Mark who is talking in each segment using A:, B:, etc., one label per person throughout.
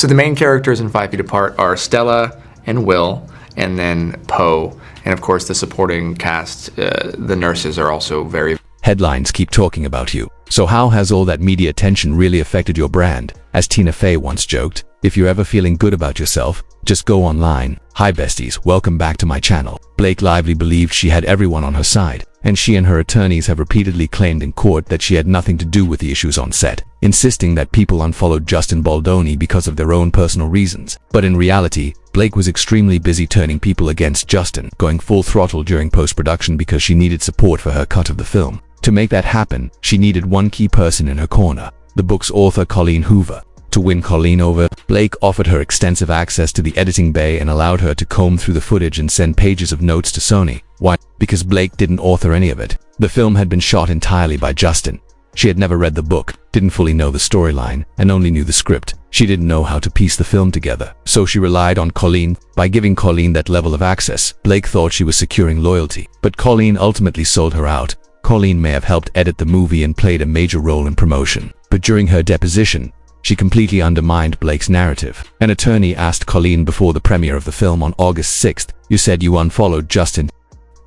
A: So the main characters in 5 Feet Apart are Stella and Will, and then Poe. And of course the supporting cast, the nurses are also very...
B: Headlines keep talking about you. So how has all that media attention really affected your brand? As Tina Fey once joked, if you're ever feeling good about yourself, just go online. Hi besties, welcome back to my channel. Blake Lively believed she had everyone on her side, and she and her attorneys have repeatedly claimed in court that she had nothing to do with the issues on set, insisting that people unfollowed Justin Baldoni because of their own personal reasons. But in reality, Blake was extremely busy turning people against Justin, going full throttle during post-production because she needed support for her cut of the film. To make that happen, she needed one key person in her corner, the book's author Colleen Hoover. To win Colleen over, Blake offered her extensive access to the editing bay and allowed her to comb through the footage and send pages of notes to Sony. Why? Because Blake didn't author any of it. The film had been shot entirely by Justin. She had never read the book, didn't fully know the storyline, and only knew the script. She didn't know how to piece the film together, so she relied on Colleen. By giving Colleen that level of access, Blake thought she was securing loyalty. But Colleen ultimately sold her out. Colleen may have helped edit the movie and played a major role in promotion, but during her deposition, she completely undermined Blake's narrative. An attorney asked Colleen before the premiere of the film on August 6th, "You said you unfollowed Justin.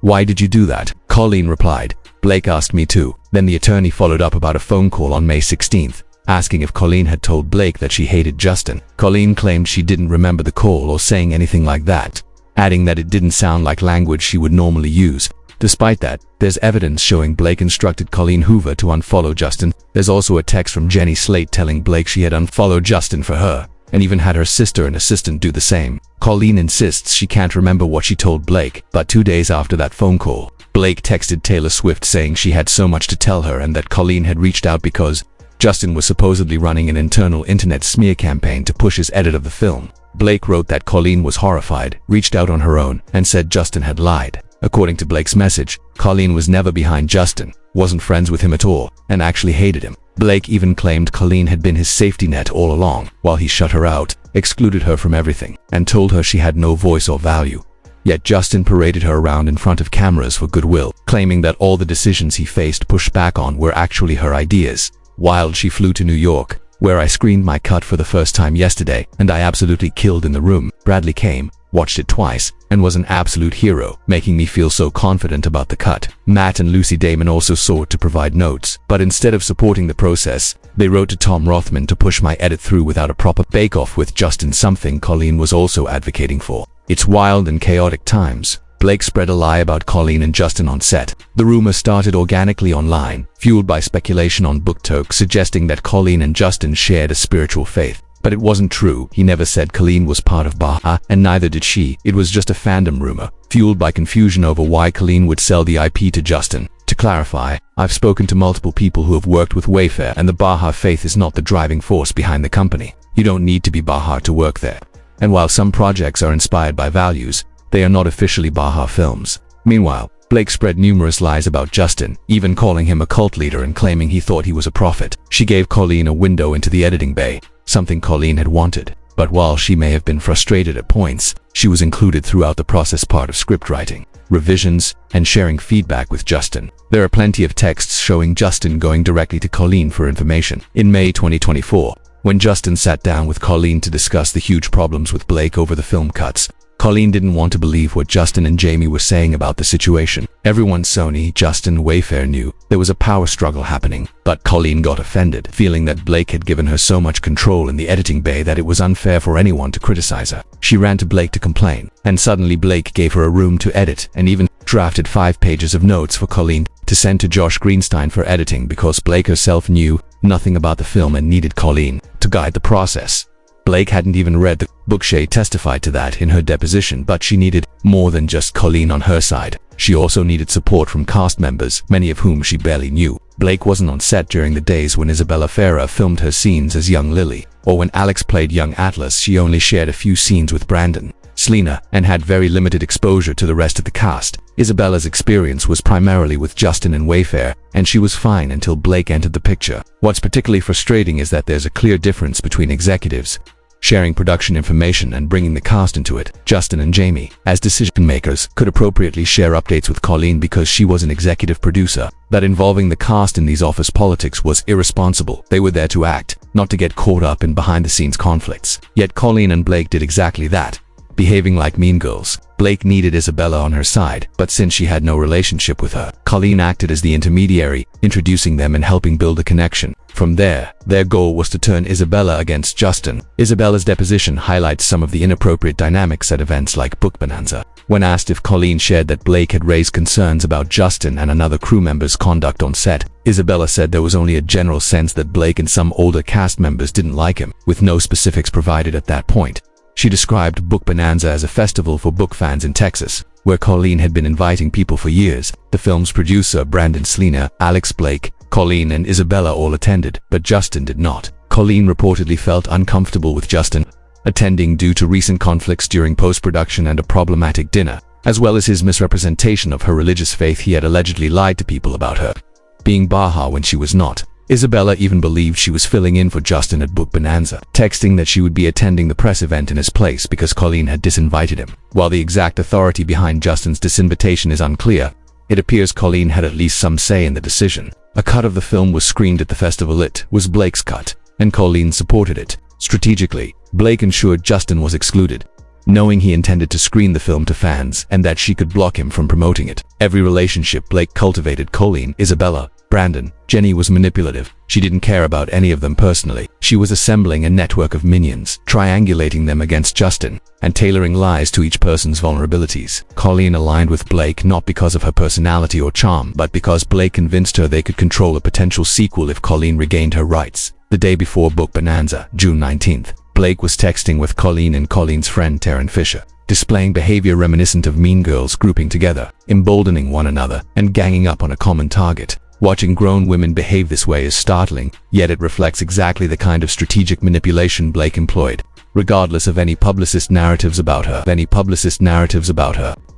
B: Why did you do that?" Colleen replied, "Blake asked me to." Then the attorney followed up about a phone call on May 16th, asking if Colleen had told Blake that she hated Justin. Colleen claimed she didn't remember the call or saying anything like that, adding that it didn't sound like language she would normally use. Despite that, there's evidence showing Blake instructed Colleen Hoover to unfollow Justin. There's also a text from Jenny Slate telling Blake she had unfollowed Justin for her, and even had her sister and assistant do the same. Colleen insists she can't remember what she told Blake, but 2 days after that phone call, Blake texted Taylor Swift saying she had so much to tell her and that Colleen had reached out because Justin was supposedly running an internal internet smear campaign to push his edit of the film. Blake wrote that Colleen was horrified, reached out on her own, and said Justin had lied. According to Blake's message, Colleen was never behind Justin, wasn't friends with him at all, and actually hated him. Blake even claimed Colleen had been his safety net all along, while he shut her out, excluded her from everything, and told her she had no voice or value. Yet Justin paraded her around in front of cameras for goodwill, claiming that all the decisions he faced pushed back on were actually her ideas. Wild, she flew to New York, where I screened my cut for the first time yesterday, and I absolutely killed in the room. Bradley came, watched it twice, and was an absolute hero, making me feel so confident about the cut. Matt and Lucy Damon also sought to provide notes, but instead of supporting the process, they wrote to Tom Rothman to push my edit through without a proper bake-off with Justin, something Colleen was also advocating for. It's wild and chaotic times. Blake spread a lie about Colleen and Justin on set. The rumor started organically online, fueled by speculation on BookTok suggesting that Colleen and Justin shared a spiritual faith. But it wasn't true. He never said Colleen was part of Baha, and neither did she. It was just a fandom rumor, fueled by confusion over why Colleen would sell the IP to Justin. To clarify, I've spoken to multiple people who have worked with Wayfair, and the Baha faith is not the driving force behind the company. You don't need to be Baha to work there. And while some projects are inspired by values, they are not officially Baha films. Meanwhile, Blake spread numerous lies about Justin, even calling him a cult leader and claiming he thought he was a prophet. She gave Colleen a window into the editing bay, something Colleen had wanted. But while she may have been frustrated at points, she was included throughout the process, part of script writing, revisions, and sharing feedback with Justin. There are plenty of texts showing Justin going directly to Colleen for information. In May 2024, when Justin sat down with Colleen to discuss the huge problems with Blake over the film cuts, Colleen didn't want to believe what Justin and Jamie were saying about the situation. Everyone, Sony, Justin, Wayfair, knew there was a power struggle happening, but Colleen got offended, feeling that Blake had given her so much control in the editing bay that it was unfair for anyone to criticize her. She ran to Blake to complain, and suddenly Blake gave her a room to edit and even drafted 5 pages of notes for Colleen to send to Josh Greenstein for editing because Blake herself knew nothing about the film and needed Colleen to guide the process. Blake hadn't even read the book. Shay testified to that in her deposition, but she needed more than just Colleen on her side. She also needed support from cast members, many of whom she barely knew. Blake wasn't on set during the days when Isabella Farah filmed her scenes as young Lily, or when Alex played young Atlas. She only shared a few scenes with Brandon, Selena, and had very limited exposure to the rest of the cast. Isabella's experience was primarily with Justin and Wayfair, and she was fine until Blake entered the picture. What's particularly frustrating is that there's a clear difference between executives. Shay sharing production information and bringing the cast into it. Justin and Jamie, as decision makers, could appropriately share updates with Colleen because she was an executive producer. That involving the cast in these office politics was irresponsible. They were there to act, not to get caught up in behind-the-scenes conflicts. Yet Colleen and Blake did exactly that, behaving like mean girls. Blake needed Isabella on her side, but since she had no relationship with her, Colleen acted as the intermediary, introducing them and helping build a connection. From there, their goal was to turn Isabella against Justin. Isabella's deposition highlights some of the inappropriate dynamics at events like Book Bonanza. When asked if Colleen shared that Blake had raised concerns about Justin and another crew member's conduct on set, Isabella said there was only a general sense that Blake and some older cast members didn't like him, with no specifics provided at that point. She described Book Bonanza as a festival for book fans in Texas, where Colleen had been inviting people for years. The film's producer, Brandon Sleener, Alex Blake, Colleen and Isabella all attended, but Justin did not. Colleen reportedly felt uncomfortable with Justin attending due to recent conflicts during post-production and a problematic dinner, as well as his misrepresentation of her religious faith. He had allegedly lied to people about her being Baha when she was not. Isabella even believed she was filling in for Justin at Book Bonanza, texting that she would be attending the press event in his place because Colleen had disinvited him. While the exact authority behind Justin's disinvitation is unclear, it appears Colleen had at least some say in the decision. A cut of the film was screened at the festival. It was Blake's cut, and Colleen supported it. Strategically, Blake ensured Justin was excluded, knowing he intended to screen the film to fans and that she could block him from promoting it. Every relationship Blake cultivated, Colleen, Isabella, Brandon, Jenny, was manipulative. She didn't care about any of them personally. She was assembling a network of minions, triangulating them against Justin, and tailoring lies to each person's vulnerabilities. Colleen aligned with Blake not because of her personality or charm, but because Blake convinced her they could control a potential sequel if Colleen regained her rights. The day before Book Bonanza, June 19th, Blake was texting with Colleen and Colleen's friend Taryn Fisher, displaying behavior reminiscent of mean girls grouping together, emboldening one another, and ganging up on a common target. Watching grown women behave this way is startling, yet it reflects exactly the kind of strategic manipulation Blake employed. Regardless of any publicist narratives about her,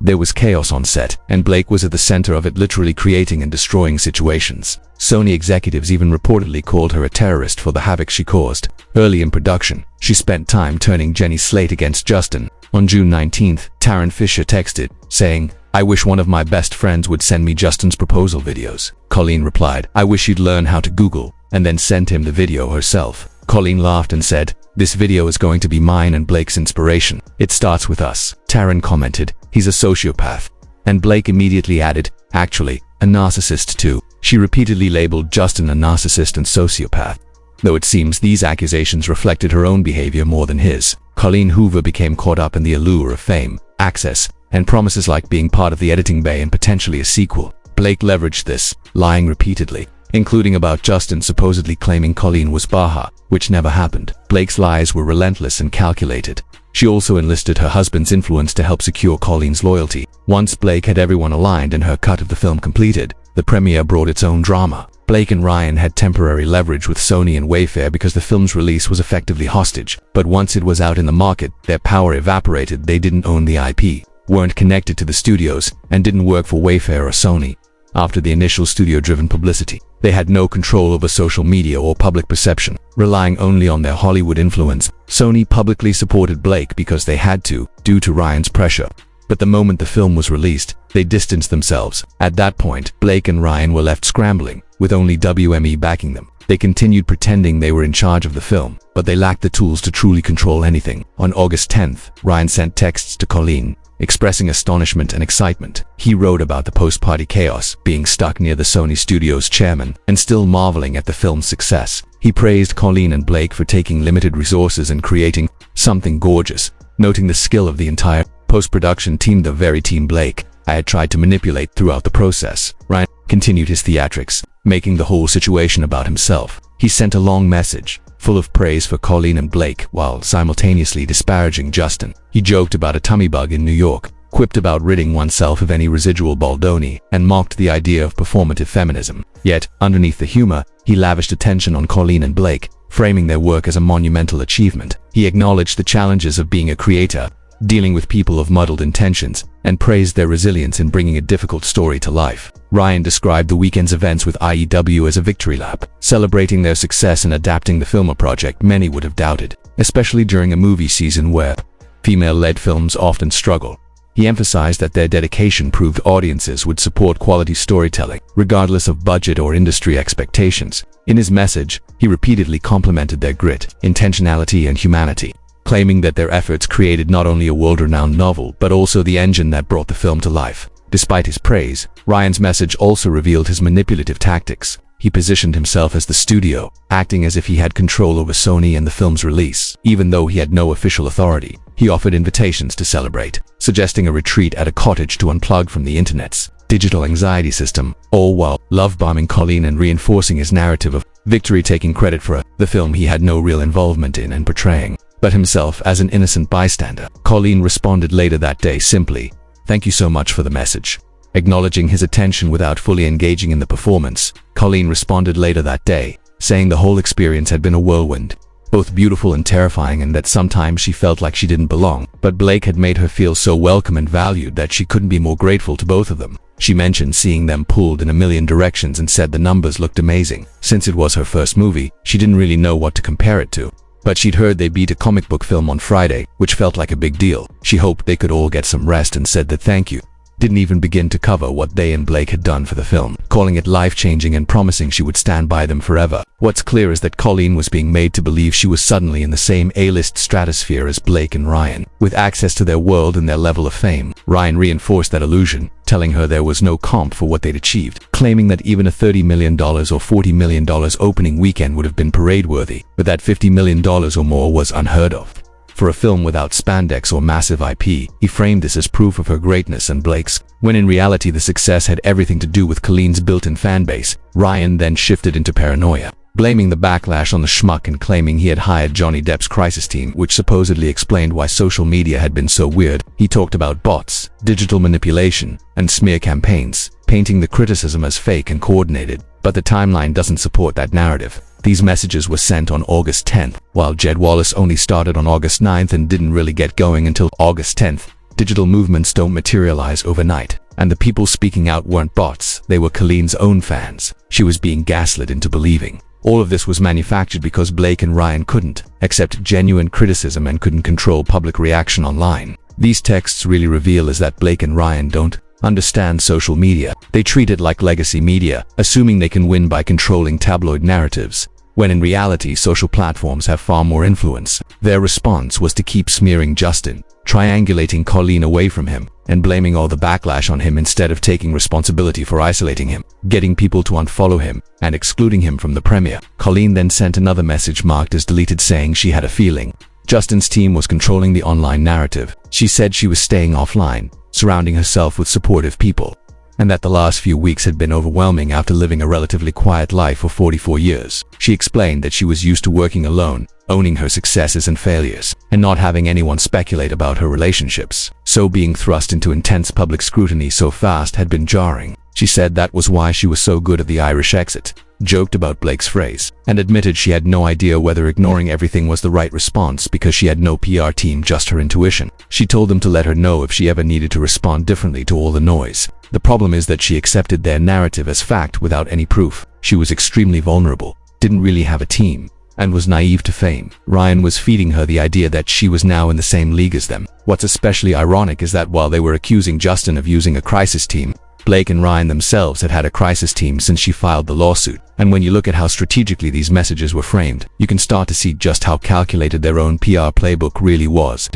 B: there was chaos on set, and Blake was at the center of it, literally creating and destroying situations. Sony executives even reportedly called her a terrorist for the havoc she caused. Early in production, she spent time turning Jenny's slate against Justin. On June 19th, Taryn Fisher texted, saying, "I wish one of my best friends would send me Justin's proposal videos." Colleen replied, "I wish you'd learn how to Google," and then sent him the video herself. Colleen laughed and said, "This video is going to be mine and Blake's inspiration. It starts with us." Taryn commented, "He's a sociopath." And Blake immediately added, "Actually, a narcissist too." She repeatedly labeled Justin a narcissist and sociopath, though it seems these accusations reflected her own behavior more than his. Colleen Hoover became caught up in the allure of fame, access, and promises like being part of the editing bay and potentially a sequel. Blake leveraged this, lying repeatedly, including about Justin supposedly claiming Colleen was Baha, which never happened. Blake's lies were relentless and calculated. She also enlisted her husband's influence to help secure Colleen's loyalty. Once Blake had everyone aligned and her cut of the film completed, the premiere brought its own drama. Blake and Ryan had temporary leverage with Sony and Wayfair because the film's release was effectively hostage. But once it was out in the market, their power evaporated. They didn't own the IP, weren't connected to the studios, and didn't work for Wayfair or Sony. After the initial studio-driven publicity, they had no control over social media or public perception, relying only on their Hollywood influence. Sony publicly supported Blake because they had to, due to Ryan's pressure. But the moment the film was released, they distanced themselves. At that point, Blake and Ryan were left scrambling, with only WME backing them. They continued pretending they were in charge of the film, but they lacked the tools to truly control anything. On August 10th, Ryan sent texts to Colleen, expressing astonishment and excitement. He wrote about the post-party chaos, being stuck near the Sony Studios chairman, and still marveling at the film's success. He praised Colleen and Blake for taking limited resources and creating something gorgeous, noting the skill of the entire post-production team, the very team Blake I had tried to manipulate throughout the process. Ryan continued his theatrics, making the whole situation about himself. He sent a long message, full of praise for Colleen and Blake, while simultaneously disparaging Justin. He joked about a tummy bug in New York, quipped about ridding oneself of any residual Baldoni, and mocked the idea of performative feminism. Yet, underneath the humor, he lavished attention on Colleen and Blake, framing their work as a monumental achievement. He acknowledged the challenges of being a creator, dealing with people of muddled intentions, and praised their resilience in bringing a difficult story to life. Ryan described the weekend's events with IEW as a victory lap, celebrating their success in adapting the film, a project many would have doubted. especially during a movie season where female-led films often struggle. He emphasized that their dedication proved audiences would support quality storytelling, regardless of budget or industry expectations. In his message, he repeatedly complimented their grit, intentionality, and humanity, claiming that their efforts created not only a world-renowned novel, but also the engine that brought the film to life. Despite his praise, Ryan's message also revealed his manipulative tactics. He positioned himself as the studio, acting as if he had control over Sony and the film's release. Even though he had no official authority, he offered invitations to celebrate, suggesting a retreat at a cottage to unplug from the internet's digital anxiety system, all while love-bombing Colleen and reinforcing his narrative of victory, taking credit for the film he had no real involvement in and portraying but himself as an innocent bystander. Colleen responded later that day simply, "Thank you so much for the message." Acknowledging his attention without fully engaging in the performance, Colleen responded later that day, saying the whole experience had been a whirlwind, both beautiful and terrifying, and that sometimes she felt like she didn't belong. But Blake had made her feel so welcome and valued that she couldn't be more grateful to both of them. She mentioned seeing them pulled in a million directions and said the numbers looked amazing. Since it was her first movie, she didn't really know what to compare it to. But she'd heard they beat a comic book film on Friday, which felt like a big deal. She hoped they could all get some rest and said that thank you didn't even begin to cover what they and Blake had done for the film, calling it life-changing and promising she would stand by them forever. What's clear is that Colleen was being made to believe she was suddenly in the same A-list stratosphere as Blake and Ryan, with access to their world and their level of fame. Ryan reinforced that illusion, telling her there was no comp for what they'd achieved, claiming that even a $30 million or $40 million opening weekend would have been parade-worthy, but that $50 million or more was unheard of. For a film without spandex or massive IP, he framed this as proof of her greatness and Blake's, when in reality the success had everything to do with Colleen's built-in fanbase. Ryan then shifted into paranoia, blaming the backlash on the schmuck and claiming he had hired Johnny Depp's crisis team, which supposedly explained why social media had been so weird. He talked about bots, digital manipulation, and smear campaigns, painting the criticism as fake and coordinated, but the timeline doesn't support that narrative. These messages were sent on August 10th, while Jed Wallace only started on August 9th and didn't really get going until August 10th. Digital movements don't materialize overnight, and the people speaking out weren't bots, they were Colleen's own fans. She was being gaslit into believing. All of this was manufactured because Blake and Ryan couldn't accept genuine criticism and couldn't control public reaction online. These texts really reveal is that Blake and Ryan don't understand social media. They treat it like legacy media, assuming they can win by controlling tabloid narratives, when in reality social platforms have far more influence. Their response was to keep smearing Justin, triangulating Colleen away from him, and blaming all the backlash on him instead of taking responsibility for isolating him, getting people to unfollow him, and excluding him from the premiere. Colleen then sent another message marked as deleted saying she had a feeling Justin's team was controlling the online narrative. She said she was staying offline, surrounding herself with supportive people, and that the last few weeks had been overwhelming after living a relatively quiet life for 44 years. She explained that she was used to working alone, owning her successes and failures, and not having anyone speculate about her relationships. So being thrust into intense public scrutiny so fast had been jarring. She said that was why she was so good at the Irish exit, joked about Blake's phrase, and admitted she had no idea whether ignoring everything was the right response because she had no PR team, just her intuition. She told them to let her know if she ever needed to respond differently to all the noise. The problem is that she accepted their narrative as fact without any proof. She was extremely vulnerable, didn't really have a team, and was naive to fame. Ryan was feeding her the idea that she was now in the same league as them. What's especially ironic is that while they were accusing Justin of using a crisis team, Blake and Ryan themselves had had a crisis team since she filed the lawsuit. And when you look at how strategically these messages were framed, you can start to see just how calculated their own PR playbook really was.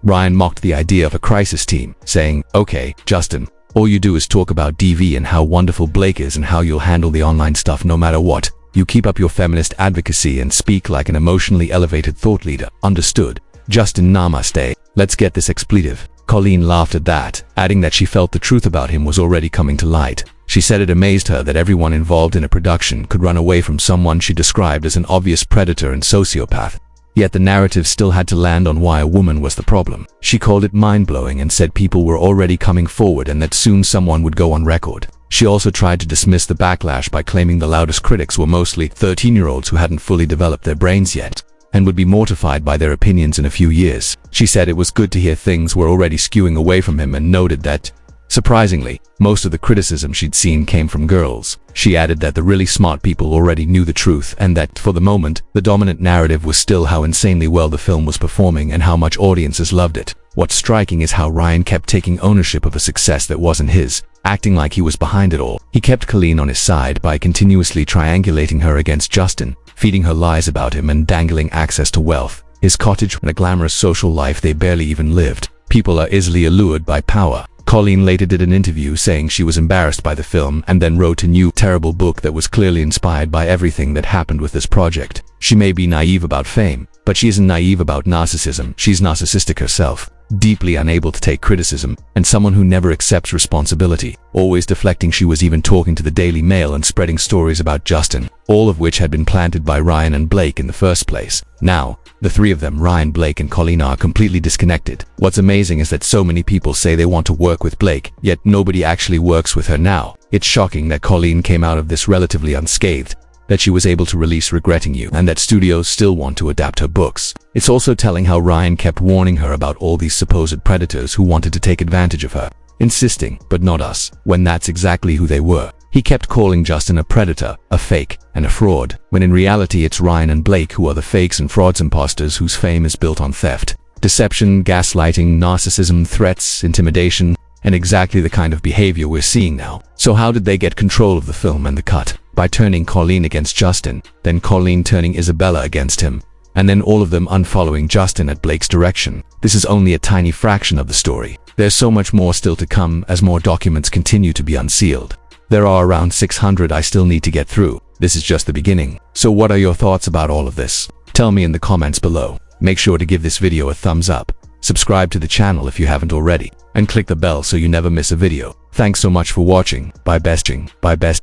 B: Ryan mocked the idea of a crisis team, saying, "Okay, Justin, all you do is talk about DV and how wonderful Blake is and how you'll handle the online stuff no matter what. You keep up your feminist advocacy and speak like an emotionally elevated thought leader. Understood? Justin, namaste. Let's get this expletive." Colleen laughed at that, adding that she felt the truth about him was already coming to light. She said it amazed her that everyone involved in a production could run away from someone she described as an obvious predator and sociopath. Yet the narrative still had to land on why a woman was the problem. She called it mind-blowing and said people were already coming forward and that soon someone would go on record. She also tried to dismiss the backlash by claiming the loudest critics were mostly 13-year-olds who hadn't fully developed their brains yet, and would be mortified by their opinions in a few years. She said it was good to hear things were already skewing away from him and noted that Surprisingly, most of the criticism she'd seen came from girls. She added that the really smart people already knew the truth and that, for the moment, the dominant narrative was still how insanely well the film was performing and how much audiences loved it. What's striking is how Ryan kept taking ownership of a success that wasn't his, acting like he was behind it all. He kept Colleen on his side by continuously triangulating her against Justin, feeding her lies about him and dangling access to wealth, his cottage, and a glamorous social life they barely even lived. People are easily allured by power. Colleen later did an interview saying she was embarrassed by the film and then wrote a new, terrible book that was clearly inspired by everything that happened with this project. She may be naive about fame, but she isn't naive about narcissism. She's narcissistic herself, deeply unable to take criticism, and someone who never accepts responsibility, always deflecting. She was even talking to the Daily Mail and spreading stories about Justin, all of which had been planted by Ryan and Blake in the first place. Now, the three of them, Ryan, Blake, and Colleen, are completely disconnected. What's amazing is that so many people say they want to work with Blake, yet nobody actually works with her now. It's shocking that Colleen came out of this relatively unscathed, that she was able to release Regretting You, and that studios still want to adapt her books. It's also telling how Ryan kept warning her about all these supposed predators who wanted to take advantage of her, insisting, "But not us," when that's exactly who they were. He kept calling Justin a predator, a fake, and a fraud, when in reality it's Ryan and Blake who are the fakes and frauds, imposters whose fame is built on theft, deception, gaslighting, narcissism, threats, intimidation, and exactly the kind of behavior we're seeing now. So how did they get control of the film and the cut? By turning Colleen against Justin, then Colleen turning Isabella against him, and then all of them unfollowing Justin at Blake's direction. This is only a tiny fraction of the story. There's so much more still to come as more documents continue to be unsealed. There are around 600 I still need to get through. This is just the beginning. So what are your thoughts about all of this? Tell me in the comments below. Make sure to give this video a thumbs up, subscribe to the channel if you haven't already, and click the bell so you never miss a video. Thanks so much for watching. Bye besting. Bye best.